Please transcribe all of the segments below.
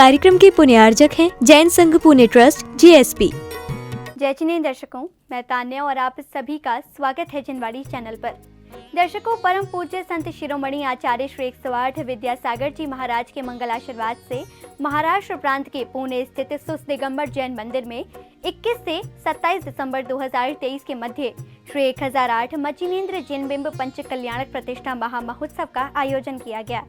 कार्यक्रम के पुण्यार्जक हैं जैन संघ पुणे ट्रस्ट जीएसपी। जय चिने दर्शकों, मैं तान्या और आप सभी का स्वागत है जिनवाड़ी चैनल पर। दर्शकों, परम पूज्य संत शिरोमणि आचार्य श्री 108 विद्यासागर जी महाराज के मंगल आशीर्वाद से महाराष्ट्र प्रांत के पुणे स्थित सुस दिगंबर जैन मंदिर में 21 से 27 दिसंबर 2023 के मध्य श्री 1008 मचिनेन्द्र जिनबिंब पंच कल्याणक प्रतिष्ठा महामहोत्सव का आयोजन किया गया।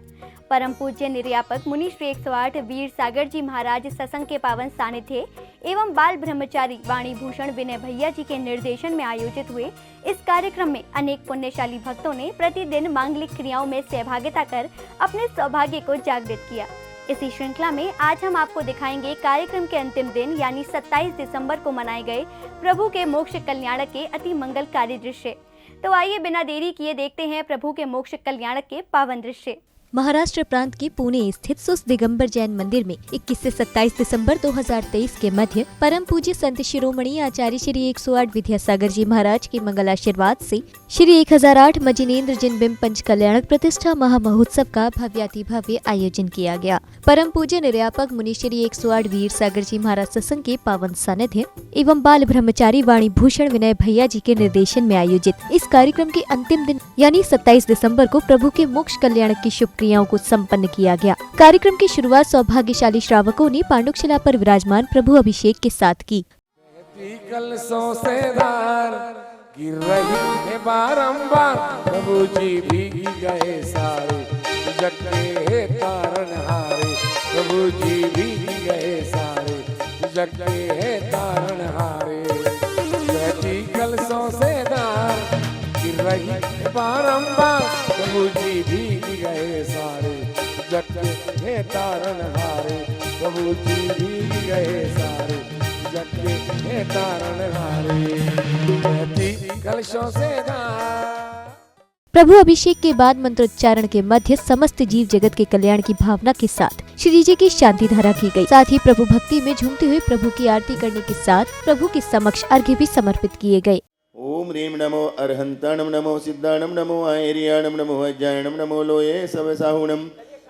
परम पूज्य निर्यापक मुनि श्री 108 वीर सागर जी महाराज सत्संग के पावन सानिध्य एवं बाल ब्रह्मचारी वाणी भूषण विनय भैया जी के निर्देशन में आयोजित हुए इस कार्यक्रम में अनेक पुण्यशाली भक्तों ने प्रतिदिन मांगलिक क्रियाओं में सहभागिता कर अपने सौभाग्य को जागृत किया। इसी श्रृंखला में आज हम आपको दिखाएंगे कार्यक्रम के अंतिम दिन यानी 27 दिसंबर को मनाए गए प्रभु के मोक्ष कल्याणक के अति मंगलकारी दृश्य। तो आइए बिना देरी किए देखते हैं प्रभु के मोक्ष कल्याणक के पावन दृश्य। महाराष्ट्र प्रांत के पुणे स्थित सुस दिगंबर जैन मंदिर में 21 से 27 दिसंबर 2023 के मध्य परम पूज्य संत शिरोमणि आचार्य श्री 108 विद्यासागर जी महाराज के मंगल आशीर्वाद से श्री 1008 मचिनेन्द्र जिनबिंब पंच कल्याणक प्रतिष्ठा महामहोत्सव का भव्यातिभव्य आयोजन किया गया। परम पूज्य निर्यापक मुनि श्री 108 वीर सागर जी महाराज सत्संग के पावन सानिध्य एवं बाल ब्रह्मचारी वाणी भूषण विनय भैया जी के निर्देशन में आयोजित इस कार्यक्रम के अंतिम दिन यानी 27 दिसंबर को प्रभु के मोक्ष कल्याणक की शुभ क्रियाओं को संपन्न किया गया। कार्यक्रम की शुरुआत सौभाग्यशाली श्रावकों ने पांडुशिला पर विराजमान प्रभु अभिषेक के साथ की। गिर रही है बारंबार प्रभु जी भी गए सारे जगते तारनहारे, प्रभु जी भी गए सारे जगते तारनहारे। बैठी कलशों से धार गिर रही है बारंबार प्रभु जी भी गए सारे जगते तारनहारे, प्रभु जी भी गए सारे जगते तारनहारे। प्रभु अभिषेक के बाद मंत्रोच्चारण के मध्य समस्त जीव जगत के कल्याण की भावना के साथ श्री जी की शांति धारा की गई। साथ ही प्रभु भक्ति में झूमते हुए प्रभु की आरती करने के साथ प्रभु के समक्ष अर्घ्य भी समर्पित किए गए। ओम ह्रीं नमो अर्हंताणं नमो सिद्धाणं नमो आयर्याणं नमो अज्ञानं नमो लोये सवसाहुणं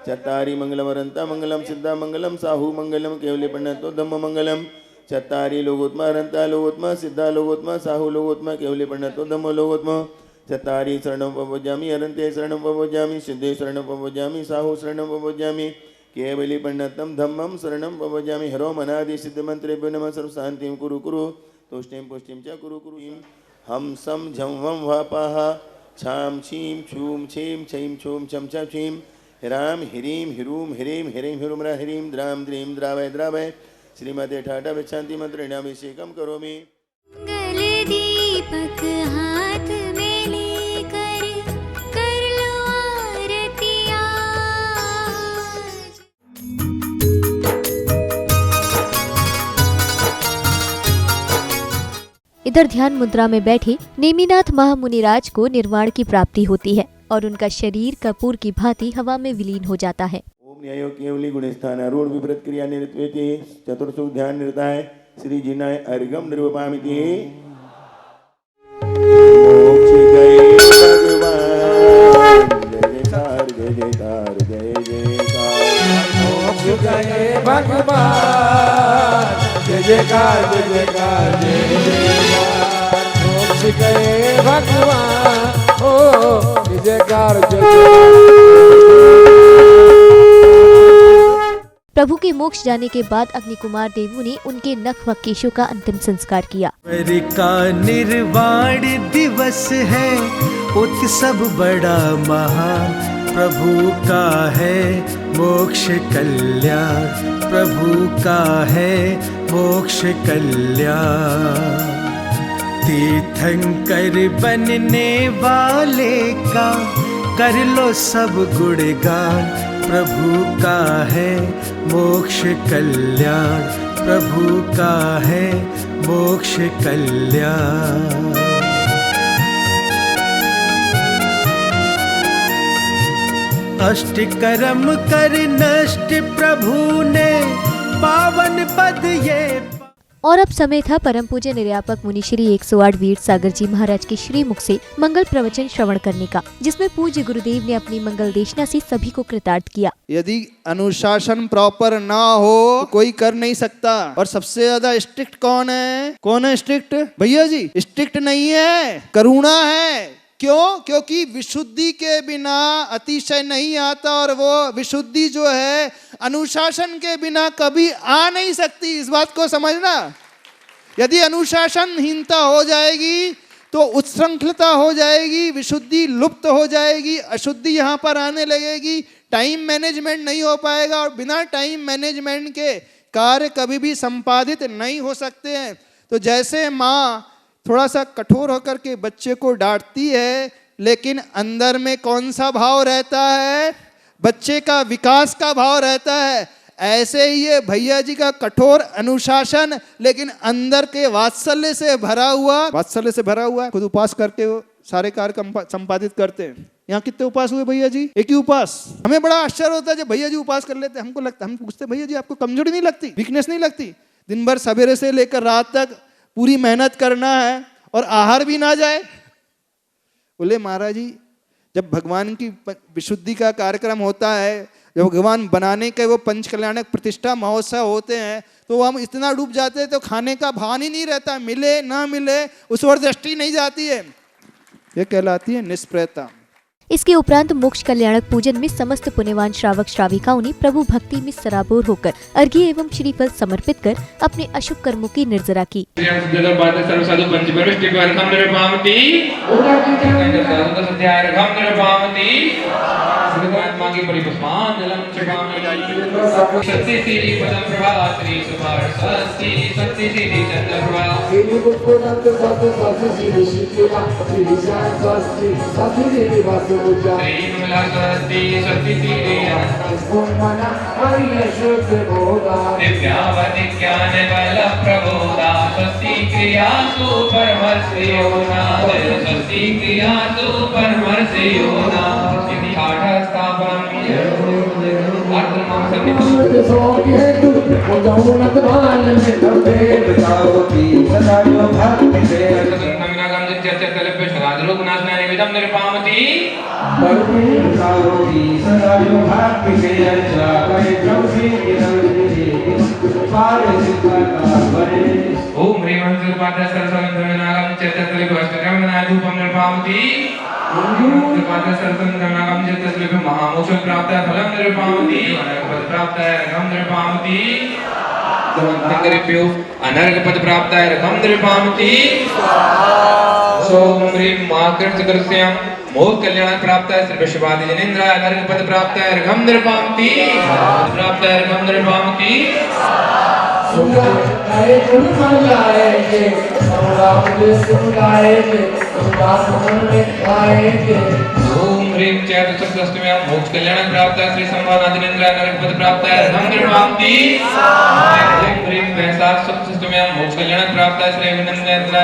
चत्तारि मंगलवरंता मंगलम सिद्धा मंगलम साहु मंगलम केवले पंडितो धम्म मंगलम चत्तारि लोगोत्मा अरंता लोगोत्मा सिद्धा लोगोत्मा साहु लोगोत्मा केवले पंडितो धम्म लोगोत्मा चत्तारि शरणं प्रपद्यामि अरंते शरणं प्रपद्यामि सिद्धे शरणं प्रपद्यामि साहु शरणं प्रपद्यामि केवले पंडितं धम्मं शरणं प्रपद्यामि। हरो मनादि सिद्ध मंत्रेभ्यो नमः सर्व शांतिं कुरु कुरु तुष्टिं पुष्टिं च कुरु कुरु। हम सम झम वम वापाह छाम छीम छूम छीम छीम छूम छम छम छीम हिराम हिरीम हिरूम हिरीम हिरीम हिरुमरा हिरीम द्राम द्रीम द्रावय द्रावय श्रीमते ठाटा विशांति मंत्रेणाभिषेकम करोमि। गले दीपक हाथ में लेकर कर लो आरतियां। इधर ध्यान मुद्रा में बैठे नेमिनाथ महामुनिराज को निर्वाण की प्राप्ति होती है और उनका शरीर कपूर की भांति हवा में विलीन हो जाता है। ओम न्यायो केवली गुणस्थानारूढ़ विपरीत क्रिया निरत्वेति चतुर्सुख ध्यान निरता है श्री जिनाय अर्घम निर्वपामिति। मोक्ष गए भगवान जय जयकार जय जयकार। मोक्ष गए भगवान जय जयकार जय जयकार जय जयकार। मोक्ष गए भगवान ओ जय जयकार जय जयकार। प्रभु के मोक्ष जाने के बाद अग्निकुमार देवों ने उनके नख व केशों का अंतिम संस्कार किया। का निर्वाण दिवस है उत्सव बड़ा महान, प्रभु का है मोक्ष कल्याण, प्रभु का है मोक्ष कल्याण। तीर्थंकर बनने वाले का कर लो सब गुणगान, प्रभु का है मोक्ष कल्याण, प्रभु का है मोक्ष कल्याण। अष्ट कर्म कर नष्ट प्रभु ने पावन पद ये। और अब समय था परम पूज्य निर्यापक मुनि श्री 108 वीर सागर जी महाराज के श्रीमुख से मंगल प्रवचन श्रवण करने का, जिसमें पूज्य गुरुदेव ने अपनी मंगल देशना से सभी को कृतार्थ किया। यदि अनुशासन प्रॉपर ना हो तो कोई कर नहीं सकता। और सबसे ज्यादा स्ट्रिक्ट कौन है स्ट्रिक्ट? भैया जी स्ट्रिक्ट नहीं है, करुणा है। क्यों? क्योंकि विशुद्धि के बिना अतिशय नहीं आता, और वो विशुद्धि जो है अनुशासन के बिना कभी आ नहीं सकती। इस बात को समझना। यदि अनुशासनहीनता हो जाएगी तो उच्छृंखलता हो जाएगी, विशुद्धि लुप्त हो जाएगी, अशुद्धि यहाँ पर आने लगेगी, टाइम मैनेजमेंट नहीं हो पाएगा, और बिना टाइम मैनेजमेंट के कार्य कभी भी संपादित नहीं हो सकते हैं। तो जैसे माँ थोड़ा सा कठोर होकर के बच्चे को डांटती है, लेकिन अंदर में कौन सा भाव रहता है? बच्चे का विकास का भाव रहता है। ऐसे ही ये भैया जी का कठोर अनुशासन, लेकिन अंदर के वात्सल्य से भरा हुआ, खुद उपास करके वो सारे कार्य संपादित करते हैं। यहाँ कितने उपास हुए भैया जी? एक ही उपास। हमें बड़ा आश्चर्य होता है जब भैया जी उपास कर लेते हैं। हमको लगता, हम पूछते भैया जी आपको कमजोरी नहीं लगती, वीकनेस नहीं लगती? दिन भर सवेरे से लेकर रात तक पूरी मेहनत करना है और आहार भी ना जाए। बोले महाराज जी जब भगवान की विशुद्धि का कार्यक्रम होता है, जब भगवान बनाने के वो पंच कल्याणक प्रतिष्ठा महोत्सव होते हैं, तो हम इतना डूब जाते हैं तो खाने का भान ही नहीं रहता, मिले ना मिले उस ओर दृष्टि नहीं जाती है। ये कहलाती है निष्प्रयता। इसके उपरांत मोक्ष कल्याणक पूजन में समस्त पुण्यवान श्रावक श्राविकाओं ने प्रभु भक्ति में सराबोर होकर अर्घ्य एवं श्रीफल समर्पित कर अपने अशुभ कर्मों की निर्जरा की। अनर्घ पद प्राप्त है रकम निरपामति। सोम ह्रीं माकृतकृत्यां मोक्ष कल्याण प्राप्त है श्री विश्ववादी जनेन्द्र। अनर्घ पद प्राप्त है रकम निरपामति, प्राप्त है रकम निरपामति। ओम ह्रीं चैतुष्टम्यां मोक्ष कल्याण प्राप्त है श्री संवादादिनेन्द्र। अनर्घ पद प्राप्त है रकम निरपामति। ओम ह्रीं वैशाख सप्तम्यां मोक्ष कल्याण प्राप्त है श्री अभिनंदनेन्द्र।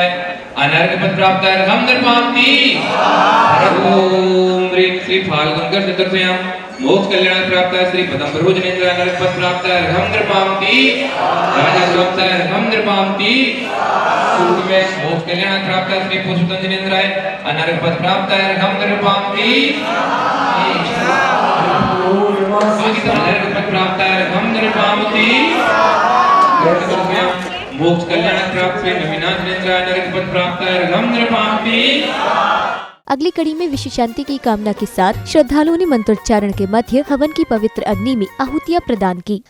अनर्घ पद प्राप्त है रकम निरपामति। ओम ह्रीं श्री फाल्गुन चतुर्थ्यां मोक्ष कल्याण प्राप्त है श्री पदम जनेन्द्र। अनर्घ पद प्राप्त है रकम निरपामति। राजा स्वाप्त है रकम निरपामति। मोक्ष कल्याण प्राप्त है श्री पुरुषोत्तम जनेन्द्र। अनर्घ पद प्राप्त है रकम निरपामति। अनर्घ पद प्राप्त है रकम निरपामति। मोक्ष कल्याण प्राप्त है नवीना जनेन्द्र। अनर्घ पद प्राप्त है रकम निरपामति। अगली कड़ी में विश्व शांति की कामना के साथ श्रद्धालुओं ने मंत्रोच्चारण के मध्य हवन की पवित्र अग्नि में आहुतियां प्रदान की।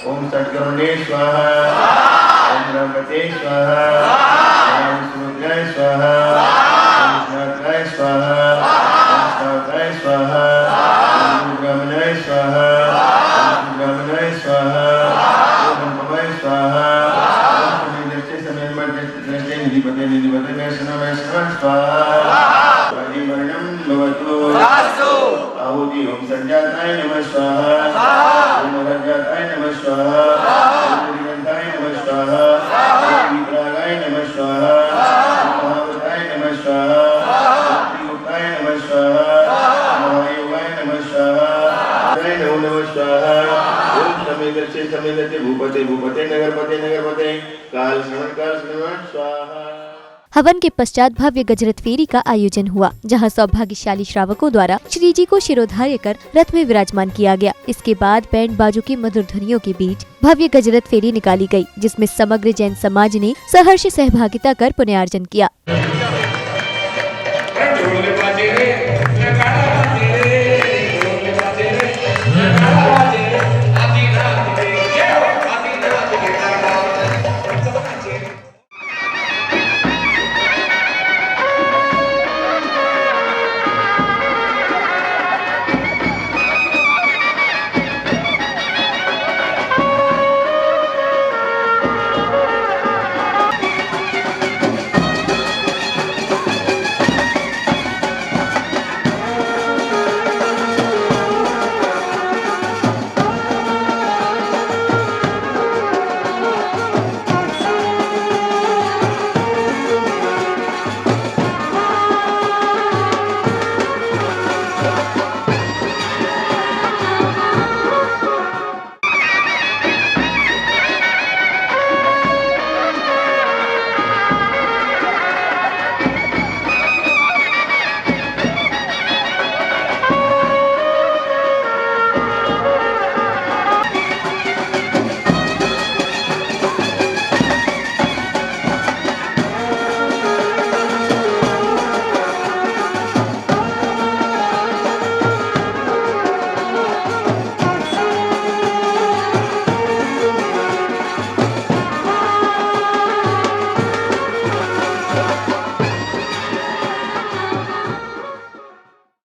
ओम षट्कर्मणे स्वाहा। रामपते स्वाहा रामसुभद्राय स्वाहा रामनाथाय स्वाहा रामसावताय स्वाहा रामब्रह्मणाय स्वाहा रामब्रह्मणाय स्वाहा रामपमाय स्वाहा रामसमेदस्य समेदमर्दस्य निधिपते निधिपते वैष्णवाय स्वाहा परिवर्णं भवतु आहुति ओम संजाताय नमः स्वाहा ओम संजाताय नमः स्वाहा ओम निरंताय नमः स्वाहा ओम विप्रागाय नमः स्वाहा ओम महावताय नमः स्वाहा ओम त्रिलोकाय नमः स्वाहा ओम महायोगाय नमः स्वाहा जय नमो स्वाहा ओम समेदस्य भूपते भूपते नगरपते नगरपते काल श्रवण स्वाहा। हवन के पश्चात भव्य गजरथ फेरी का आयोजन हुआ, जहां सौभाग्यशाली श्रावकों द्वारा श्री जी को शिरोधार्य कर रथ में विराजमान किया गया। इसके बाद बैंड बाजों की मधुर ध्वनियों के बीच भव्य गजरथ फेरी निकाली गई, जिसमें समग्र जैन समाज ने सहर्ष सहभागिता कर पुण्यार्जन किया।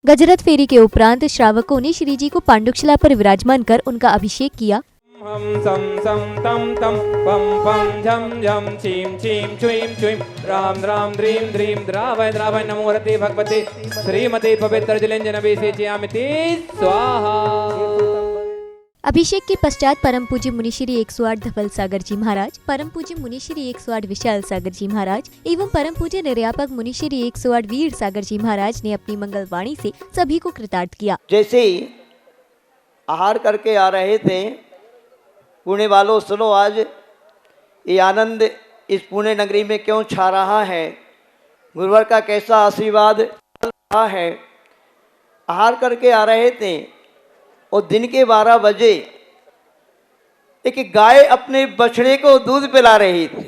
गजरथ फेरी के उपरांत श्रावकों ने श्री जी को पांडुशिला पर विराजमान कर उनका अभिषेक किया। हम सम सम तम तम पम पम झम झम चीम चीम चुईम चुईम राम राम द्रीम द्रीम द्रावय द्रावय नमो रते भगवते श्रीमते पवित्र जलेंजन अभिषेचयामिति स्वाहा। अभिषेक के पश्चात परम पूज्य मुनि श्री 108 धवल सागर जी महाराज, परम पूज्य मुनि श्री 108 विशाल सागर जी महाराज एवं परम पूज्य निर्यापक मुनि श्री 108 वीर सागर जी महाराज ने अपनी मंगलवाणी से सभी को कृतार्थ किया। जैसे ही आहार करके आ रहे थे, पुणे वालों सुनो, आज ये आनंद इस पुणे नगरी में क्यों छा रहा है, गुरुवर का कैसा आशीर्वाद रहा है। आहार करके आ रहे थे और दिन के 12 बजे एक गाय अपने बछड़े को दूध पिला रही थी।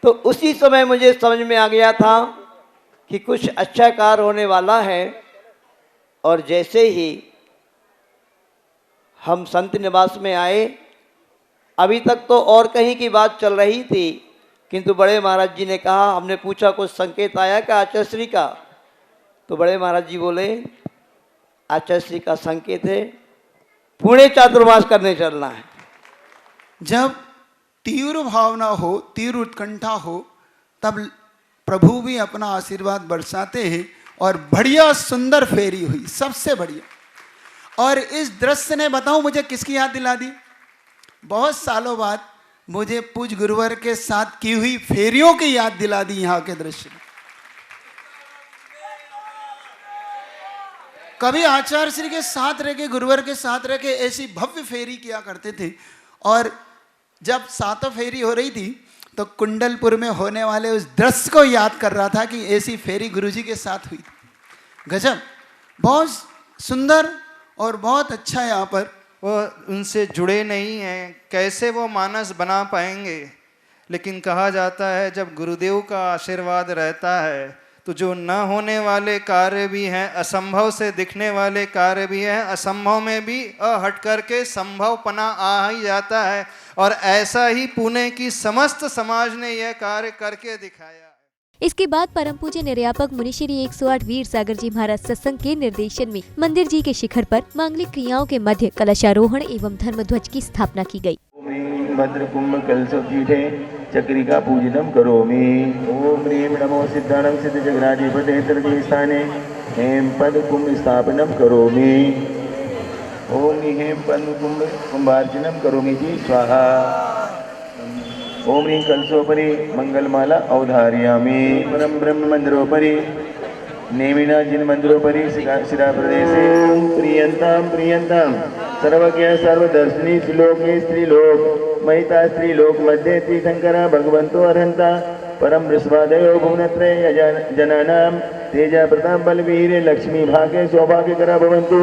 तो उसी समय मुझे समझ में आ गया था कि कुछ अच्छा कार्य होने वाला है। और जैसे ही हम संत निवास में आए, अभी तक तो और कहीं की बात चल रही थी, किंतु बड़े महाराज जी ने कहा, हमने पूछा कुछ संकेत आया क्या आचार्य श्री का, तो बड़े महाराज जी बोले आचार्य श्री का संकेत है, पुणे चातुर्मास करने चलना है। जब तीव्र भावना हो, तीव्र उत्कंठा हो, तब प्रभु भी अपना आशीर्वाद बरसाते हैं। और बढ़िया सुंदर फेरी हुई, सबसे बढ़िया। और इस दृश्य ने, बताऊं मुझे किसकी याद दिला दी, बहुत सालों बाद मुझे पूज गुरुवर के साथ की हुई फेरियों की याद दिला दी। यहाँ के दृश्य कभी आचार्य श्री के साथ रह के, गुरुवर के साथ रह के ऐसी भव्य फेरी किया करते थे। और जब सातों फेरी हो रही थी तो कुंडलपुर में होने वाले उस दृश्य को याद कर रहा था कि ऐसी फेरी गुरुजी के साथ हुई थी। गजब, बहुत सुंदर और बहुत अच्छा। यहाँ पर वो उनसे जुड़े नहीं हैं, कैसे वो मानस बना पाएंगे। लेकिन कहा जाता है जब गुरुदेव का आशीर्वाद रहता है तो जो न होने वाले कार्य भी हैं, असंभव से दिखने वाले कार्य भी हैं, असंभव में भी हट करके संभवपना आ ही जाता है। और ऐसा ही पुणे की समस्त समाज ने यह कार्य करके दिखाया। इसके बाद परम पूज्य निर्यापक मुनि श्री 108 वीर सागर जी महाराज सत्संग के निर्देशन में मंदिर जी के शिखर पर मांगलिक क्रियाओं के मध्य कलशारोहण एवं धर्मध्वज की स्थापना की गई। भद्र कुंभ कलशपीठे चक्रिका पूजितं करोमि। ओम ह्रीं नमो सिद्धाणं सिद्धजगराधिपते तृतीय स्थाने हेम पद कुंभ स्थापनं करोमि। ओम हेम पद कुंभार्चनं करोमि जी स्वाहा। ओम ह्रीं कलशोपरि मंगलमाला अवधारयामि। परम ब्रह्म मंदिरोपरि नेमिना जिन मंदिरोपरि शिरा प्रदेशे प्रियंतां प्रियंतां सर्वज्ञ सर्वदर्शिनी श्रीलोके स्त्रीलोक महिता स्त्रीलोक मध्ये तीर्थंकरा भगवंतो अर्हंता परम वृषभादयो भुवनत्रय जनानां तेजा प्रताप बलवीर लक्ष्मी भाग्य सौभाग्यकरा भवन्तु।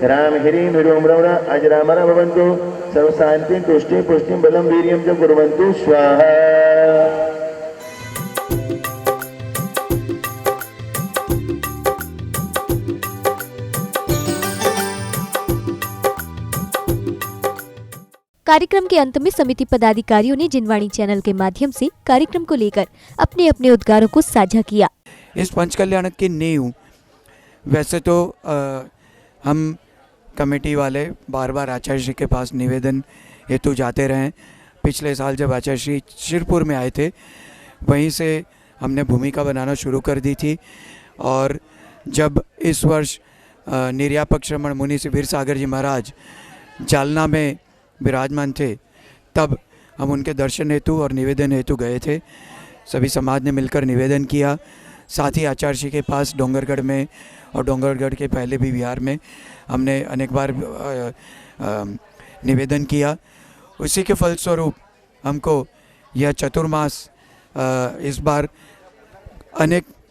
राम ह्रीं ह्रीं रौरा अजरामरा भवन्तु। सर्वशान्ति तुष्टि पुष्टि बलं वीर्यं च कुर्वन्तु स्वाहा। कार्यक्रम के अंत में समिति पदाधिकारियों ने जिनवाणी चैनल के माध्यम से कार्यक्रम को लेकर अपने अपने उद्गारों को साझा किया। इस पंचकल्याण की नींव वैसे तो हम कमेटी वाले बार बार आचार्य श्री के पास निवेदन हेतु जाते रहे। पिछले साल जब आचार्य श्री शिरपुर में आए थे वहीं से हमने भूमिका बनाना शुरू कर दी थी। और जब इस वर्ष निर्यापक श्रमण मुनि श्री वीर सागर जी महाराज जालना में विराजमान थे तब हम उनके दर्शन हेतु और निवेदन हेतु गए थे। सभी समाज ने मिलकर निवेदन किया। साथ ही आचार्य श्री के पास डोंगरगढ़ में और डोंगरगढ़ के पहले भी बिहार में हमने अनेक बार निवेदन किया। उसी के फलस्वरूप हमको यह चतुर्मास इस बार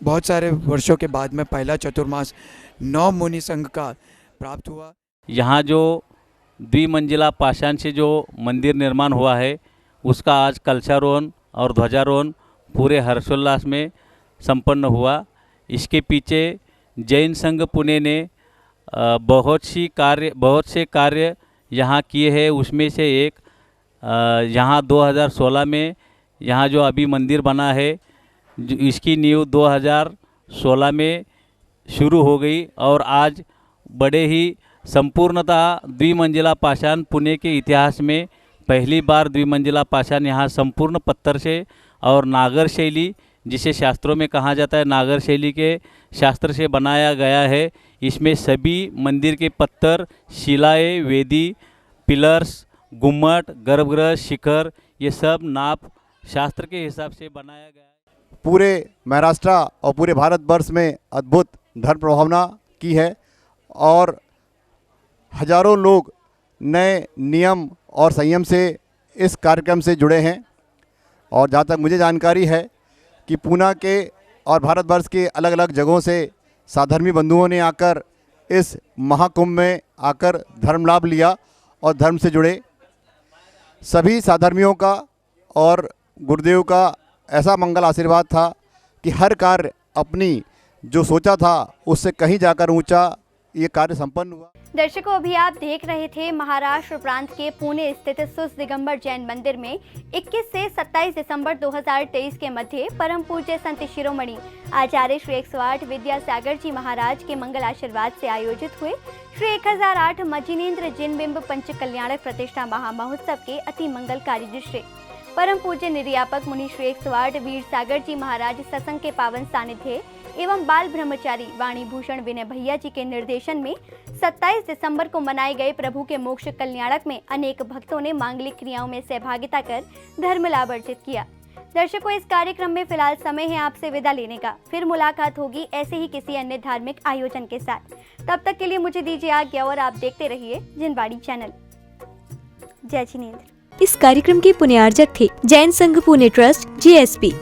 बहुत सारे वर्षों के बाद में पहला चतुर्मास 9 मुनि संघ का प्राप्त हुआ। यहाँ जो द्विमंजिला पाषाण से जो मंदिर निर्माण हुआ है उसका आज कलशारोहण और ध्वजारोहण पूरे हर्षोल्लास में संपन्न हुआ। इसके पीछे जैन संघ पुणे ने बहुत से कार्य यहाँ किए हैं। उसमें से एक यहाँ 2016 में यहाँ जो अभी मंदिर बना है इसकी नींव 2016 में शुरू हो गई और आज बड़े ही संपूर्णतः द्विमंजिला पाषाण पुणे के इतिहास में पहली बार द्विमंजिला पाषाण यहाँ संपूर्ण पत्थर से और नागर शैली जिसे शास्त्रों में कहा जाता है नागर शैली के शास्त्र से बनाया गया है। इसमें सभी मंदिर के पत्थर, शिलाएं, वेदी, पिलर्स, गुम्मट, गर्भगृह, शिखर ये सब नाप शास्त्र के हिसाब से बनाया गया है। पूरे महाराष्ट्र और पूरे भारतवर्ष में अद्भुत धर्म प्रभावना की है और हजारों लोग नए नियम और संयम से इस कार्यक्रम से जुड़े हैं। और जहाँ तक मुझे जानकारी है कि पूना के और भारतवर्ष के अलग अलग जगहों से साधर्मी बंधुओं ने आकर इस महाकुंभ में आकर धर्म लाभ लिया और धर्म से जुड़े। सभी साधर्मियों का और गुरुदेव का ऐसा मंगल आशीर्वाद था कि हर कार्य अपनी जो सोचा था उससे कहीं जाकर ऊंचा ये कार्य संपन्न हुआ। दर्शकों, अभी आप देख रहे थे महाराष्ट्र प्रांत के पुणे स्थित सुस दिगंबर जैन मंदिर में 21 से 27 दिसंबर 2023 के मध्य परम पूज्य संत शिरोमणि आचार्य श्री 108 विद्यासागर जी महाराज के मंगल आशीर्वाद से आयोजित हुए श्री 1008 मजिनेन्द्र जिनबिंब पंच कल्याणक प्रतिष्ठा महामहोत्सव के अति मंगलकारी दृश्य परम पूज्य निर्यापक मुनि श्री 108 वीर सागर जी महाराज सत्संग के पावन सानिध्य एवं बाल ब्रह्मचारी वाणी भूषण विनय भैया जी के निर्देशन में 27 दिसंबर को मनाए गए प्रभु के मोक्ष कल्याणक में अनेक भक्तों ने मांगलिक क्रियाओं में सहभागिता कर धर्म लाभ अर्जित किया। दर्शकों, इस कार्यक्रम में फिलहाल समय है आपसे विदा लेने का। फिर मुलाकात होगी ऐसे ही किसी अन्य धार्मिक आयोजन के साथ। तब तक के लिए मुझे दीजिए आज्ञा और आप देखते रहिए जिनवाणी चैनल। जय जिनेंद्र। इस कार्यक्रम के पुण्यार्जक थे जैन संघ पुणे ट्रस्ट JSP।